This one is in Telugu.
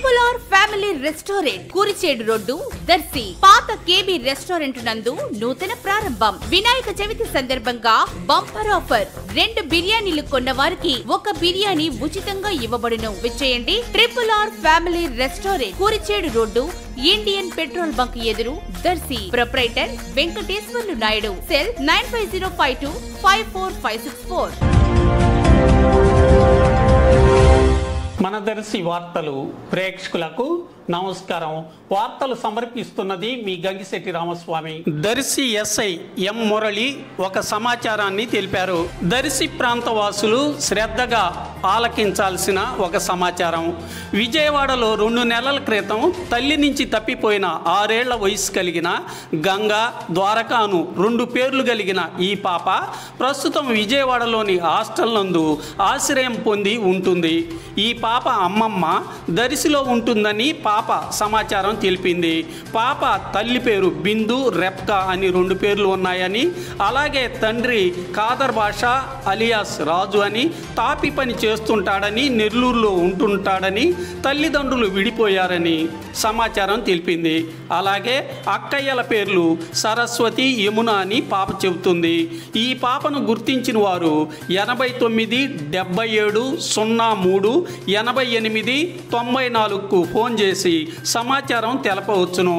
Triple R family restaurant Kurichedu road Darshi. పాత కేబీ రెస్టారెంట్ నందు నూతన ప్రారంభం. వినాయక చవితి సందర్భంగా బంపర్ ఆఫర్. 2 బిర్యానీలు కొన్న వారికి 1 బిర్యానీ ఉచితంగా ఇవ్వబడును. విచ్చేయండి triple R family restaurant Kurichedu road Indian petrol bunk ఎదురు దర్శి. ప్రొప్రైటర్ వెంకటేశ్వర్లు నాయుడు. సెల్ 9505254564. మన దర్శి వార్తలు ప్రేక్షకులకు నమస్కారం. వార్తలు సమర్పిస్తున్నది మీ గంగిశెట్టి రామస్వామి. దర్శి ఎస్ఐ ఎం మురళి ఒక సమాచారాన్ని తెలిపారు. దర్శి ప్రాంత వాసులు శ్రద్ధగా ఆలకించాల్సిన ఒక సమాచారం. విజయవాడలో 2 నెలల క్రితం తల్లి నుంచి తప్పిపోయిన 6 ఏళ్ల వయసు కలిగిన గంగా, ద్వారకాను 2 పేర్లు కలిగిన ఈ పాప ప్రస్తుతం విజయవాడలోని హాస్టల్ నందు ఆశ్రయం పొంది ఉంటుంది. ఈ పాప అమ్మమ్మ దర్శిలో ఉంటుందని పాప సమాచారం తెలిపింది. పాప తల్లి పేరు బిందు, రెప్కా అని 2 పేర్లు ఉన్నాయని, అలాగే తండ్రి ఖాదర్ బాషా అలియాస్ రాజు అని, తాపి పని చేస్తుంటాడని, నెల్లూరులో ఉంటుంటాడని, తల్లిదండ్రులు విడిపోయారని సమాచారం తెలిపింది. అలాగే అక్కయ్యల పేర్లు సరస్వతి, యమున అని పాప చెబుతుంది. ఈ పాపను గుర్తించిన వారు 89 77 03 88 94కు ఫోన్ చేసి సమాచారం తెలపవచ్చును.